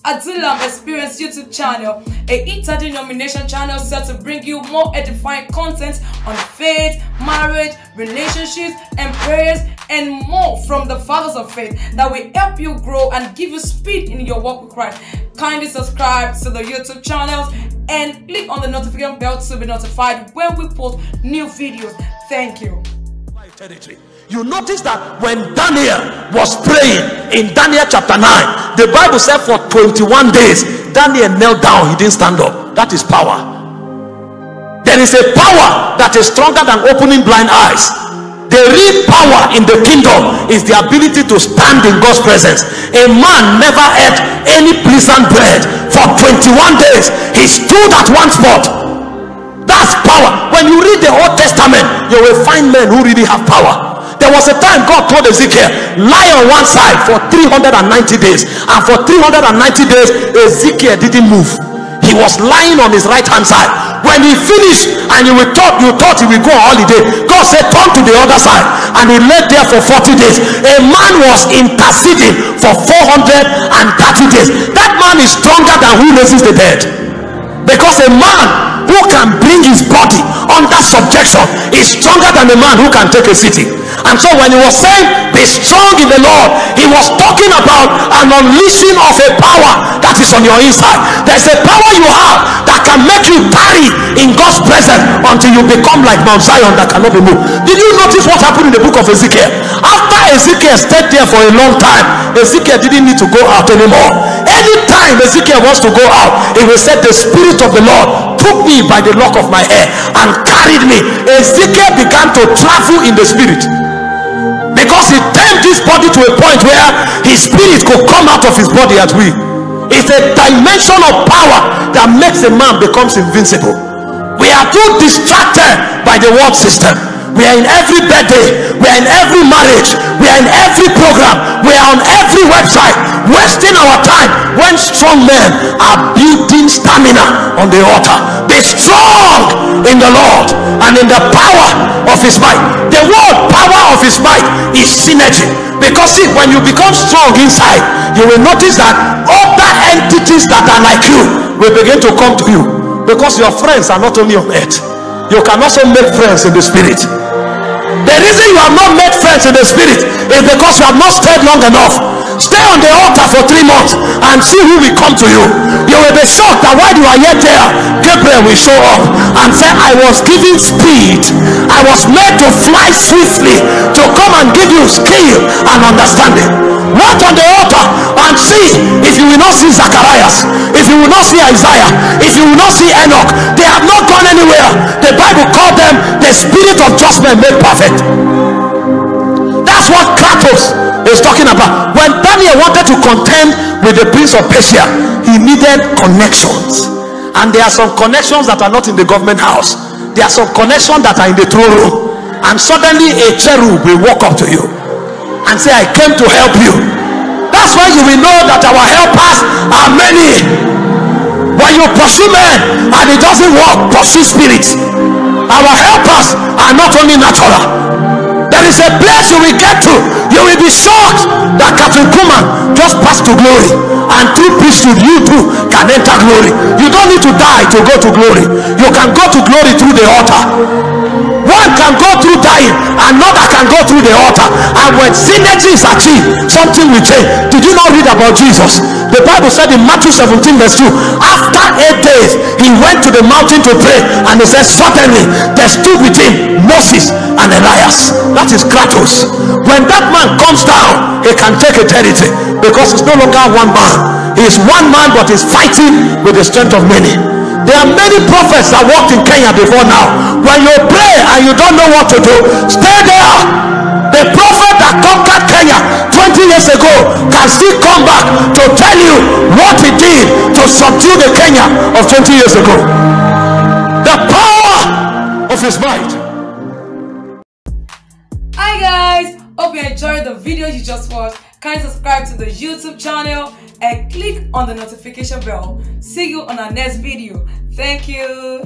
ADULLAM Experience YouTube channel, a interdenomination channel set to bring you more edifying content on faith, marriage, relationships, and prayers, and more from the fathers of faith that will help you grow and give you speed in your walk with Christ. Kindly subscribe to the YouTube channels and click on the notification bell to be notified when we post new videos. Thank you. You notice that when Daniel was praying in Daniel chapter 9, the Bible said for 21 days Daniel knelt down, he didn't stand up. That is power. There is a power that is stronger than opening blind eyes. The real power in the kingdom is the ability to stand in God's presence. A man never ate any pleasant bread for 21 days. He stood at one spot. That's power. When you read the Old Testament, you will find men who really have power. There was a time God told Ezekiel, lie on one side for 390 days. And for 390 days, Ezekiel didn't move. He was lying on his right hand side. When he finished and you thought he will go on holiday, God said turn to the other side, and he lay there for 40 days. A man was interceding for 430 days. That man is stronger than who raises the dead, because a man who can bring his body under subjection is stronger than a man who can take a city. And so when he was saying be strong in the Lord, he was talking about an unleashing of a power that is on your inside. There's a power you have that can make you tarry in God's presence until you become like Mount Zion that cannot be moved. Did you notice what happened in the book of Ezekiel? After Ezekiel stayed there for a long time, Ezekiel didn't need to go out anymore. Anytime Ezekiel wants to go out, he will say the Spirit of the Lord took me by the lock of my hair and carried me. Ezekiel began to travel in the spirit, because he tamed this body to a point where his spirit could come out of his body at will. It's a dimension of power that makes a man becomes invincible. We are too distracted by the world system. We are in every birthday, we are in every marriage, we are in every program, we are on every website, wasting our time when strong men are building stamina on the altar. Be strong in the Lord and in the power of his might. The word power of his might is synergy, because see, when you become strong inside, you will notice that other entities that are like you will begin to come to you, because your friends are not only on earth, you can also make friends in the spirit. The reason you have not made friends in the spirit is because you have not stayed long enough. Stay on the altar for 3 months and see who will come to you. You will be shocked that while you are yet there, Gabriel will show up and say, I was given speed, I was made to fly swiftly to come and give you skill and understanding. Walk on the altar and see if you will not see Zacharias, if you will not see Isaiah, if you will not see Enoch. They have not gone anywhere. The Bible called them the spirit of judgment made perfect. That's what Kratos is talking about. When Daniel wanted to contend with the prince of Persia, he needed connections. And there are some connections that are not in the government house. There are some connections that are in the throne room. And suddenly a cherub will walk up to you and say, I came to help you. That's why you will know that our helpers are many. When you pursue men and it doesn't work, pursue spirits. Our helpers are not only natural. There is a place you will get to, you will be shocked that Captain Kuman just passed to glory, and through priesthood you too can enter glory. You don't need to die to go to glory. You can go to glory through the altar. One can go through dying, another can go through the altar, and when synergy is achieved, something will change. Did you not read about Jesus? The Bible said in Matthew 17 verse 2, after 8 days he went to the mountain to pray, and he said suddenly there stood with him Moses and Elias. That is Kratos. When that man comes down, he can take a territory, because it's no longer one man. He is one man, but he's fighting with the strength of many. There are many prophets that walked in Kenya before now. When you pray and you don't know what to do, stay there. The prophet that conquered Kenya 20 years ago can still come back to tell you what he did to subdue the Kenya of 20 years ago. The power of his might. Hi guys, hope you enjoyed the video you just watched. Kindly subscribe to the YouTube channel and click on the notification bell. See you on our next video. Thank you.